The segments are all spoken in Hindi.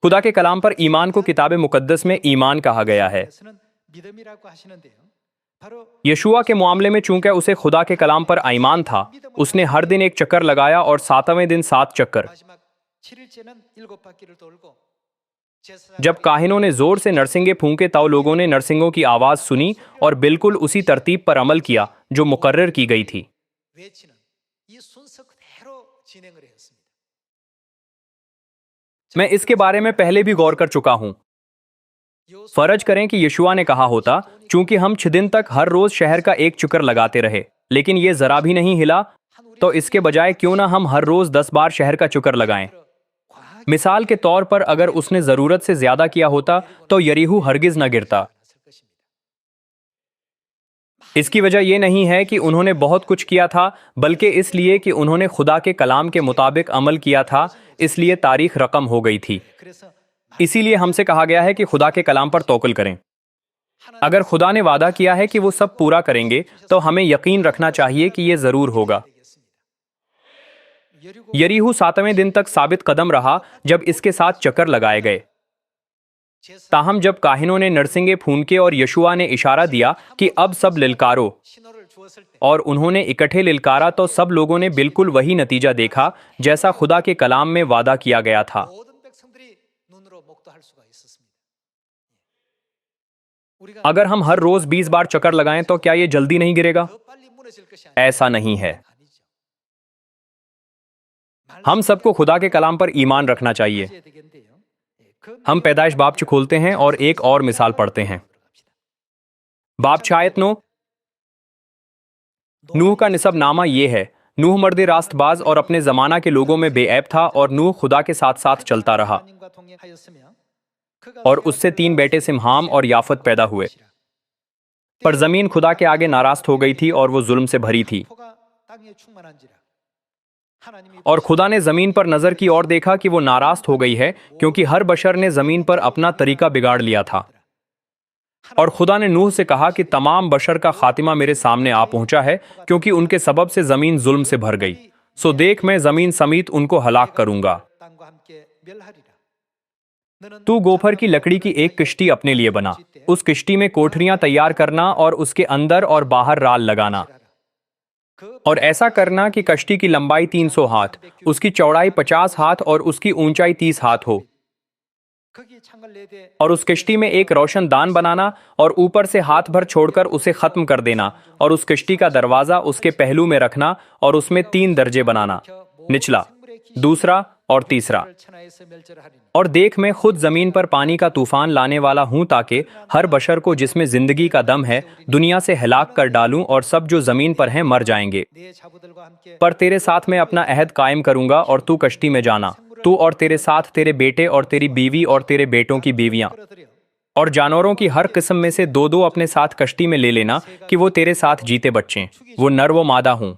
खुदा के कलाम पर ईमान को किताब मुकद्दस में ईमान कहा गया है। यशुआ के मामले में चूंकि उसे खुदा के कलाम पर ईमान था, उसने हर दिन एक चक्कर लगाया और 7वें दिन 7 चक्कर। जब काहिनों ने जोर से नरसिंगे फूंके तब लोगों ने नरसिंगों की आवाज सुनी और बिल्कुल उसी तरतीब पर अमल किया जो मुकर्रर की गई थी। मैं इसके बारे में पहले भी गौर कर चुका हूं। फर्ज करें कि यशुआ ने कहा होता, चूंकि हम 6 दिन तक हर रोज शहर का एक चक्कर लगाते रहे लेकिन ये जरा भी नहीं हिला, तो इसके बजाय क्यों ना हम हर रोज 10 बार शहर का चक्कर लगाएं। मिसाल के तौर पर अगर उसने जरूरत से ज्यादा किया होता तो यरीहू हरगिज न गिरता। इसकी वजह यह नहीं है कि उन्होंने बहुत कुछ किया था, बल्कि इसलिए कि उन्होंने खुदा के कलाम के मुताबिक अमल किया था, इसलिए तारीख रकम हो गई थी। इसीलिए हमसे कहा गया है कि खुदा के कलाम पर तवक्कुल करें। अगर खुदा ने वादा किया है कि वो सब पूरा करेंगे, तो हमें यकीन रखना चाहिए कि ये जरूर होगा। यरीहू 7वें दिन तक साबित कदम रहा जब इसके साथ चक्कर लगाए गए। ताहम जब काहिनों ने नरसिंगे फूंके और यशुआ ने इशारा दिया कि अब सब लिलकारो, और उन्होंने इकट्ठे लिलकारा, तो सब लोगों ने बिल्कुल वही नतीजा देखा जैसा खुदा के कलाम में वादा किया गया था। अगर हम हर रोज 20 बार चक्कर लगाएं तो क्या ये जल्दी नहीं गिरेगा? ऐसा नहीं है। हम सबको खुदा के कलाम पर ईमान रखना चाहिए। हम पैदाइश बाब खोलते हैं और एक और मिसाल पढ़ते हैं। बाब 6 आयत 9। नूह का निसब नामा ये है। नूह मर्द रास्तबाज और अपने जमाना के लोगों में बेऐब था, और नूह खुदा के साथ साथ चलता रहा, और उससे 3 बेटे सिमहाम और याफत पैदा हुए। पर जमीन खुदा के आगे नाराज हो गई थी और वो जुल्म से भरी थी। और खुदा ने जमीन पर नजर की और देखा कि वो नाराज हो गई है, क्योंकि हर बशर ने जमीन पर अपना तरीका बिगाड़ लिया था। और खुदा ने नूह से कहा कि तमाम बशर का खातिमा मेरे सामने आ पहुंचा है, क्योंकि उनके सबब से जमीन जुल्म से भर गई। सो देख, मैं जमीन समेत उनको हलाक करूंगा। तू गोफर की लकड़ी की एक किश्ती अपने लिए बना, उस किश्ती में कोठरियां तैयार करना और उसके अंदर और बाहर राल लगाना, और ऐसा करना कि कश्ती की लंबाई 300 हाथ, उसकी चौड़ाई 50 हाथ और उसकी ऊंचाई 30 हाथ हो। और उस किश्ती में एक रोशन दान बनाना और ऊपर से हाथ भर छोड़कर उसे खत्म कर देना, और उस किश्ती का दरवाजा उसके पहलू में रखना और उसमें 3 दर्जे बनाना, निचला, दूसरा और तीसरा। और देख, मैं खुद जमीन पर पानी का तूफान लाने वाला हूं, ताकि हर बशर को जिसमें जिंदगी का दम है दुनिया से हिलाक कर डालूं, और सब जो जमीन पर हैं मर जाएंगे। पर तेरे साथ मैं अपना अहद कायम करूंगा, और तू कश्ती में जाना, तू और तेरे साथ तेरे बेटे और तेरी बीवी और तेरे बेटों की बीवियां, और जानवरों की हर किस्म में से 2-2 अपने साथ कश्ती में ले लेना, कि वो तेरे साथ जीते बच्चे, वो नर व मादा हूं।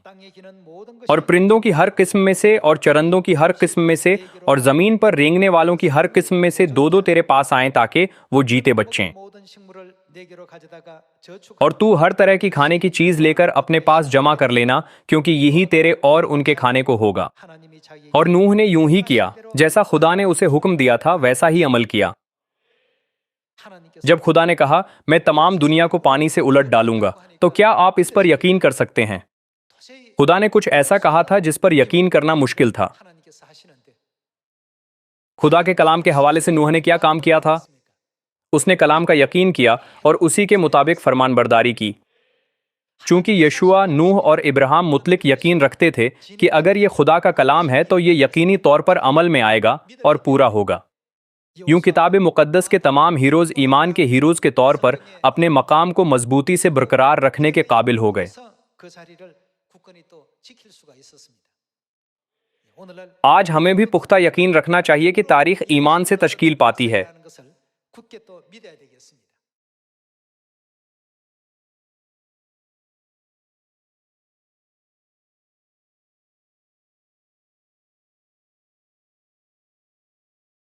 और परिंदों की हर किस्म में से और चरंदों की हर किस्म में से और जमीन पर रेंगने वालों की हर किस्म में से 2-2 तेरे पास आए, ताकि वो जीते बच्चे। और तू हर तरह की खाने की चीज लेकर अपने पास जमा कर लेना, क्योंकि यही तेरे और उनके खाने को होगा। और नूह ने यूं ही किया, जैसा खुदा ने उसे हुक्म दिया था वैसा ही अमल किया। जब खुदा ने कहा, मैं तमाम दुनिया को पानी से उलट डालूंगा, तो क्या आप इस पर यकीन कर सकते हैं? खुदा ने कुछ ऐसा कहा था जिस पर यकीन करना मुश्किल था। खुदा के कलाम के हवाले से नूह ने क्या काम किया था? उसने कलाम का यकीन किया और उसी के मुताबिक फरमानबरदारी की। चूंकि यशुआ, नूह और इब्राहिम मुतलिक यकीन रखते थे कि अगर ये खुदा का कलाम है तो ये यकीनी तौर पर अमल में आएगा और पूरा होगा। यूं किताब मुकद्दस के तमाम हीरोज ईमान के हीरोज के तौर पर अपने मकाम को मजबूती से बरकरार रखने के काबिल हो गए। आज हमें भी पुख्ता यकीन रखना चाहिए कि तारीख ईमान से तश्कील पाती है।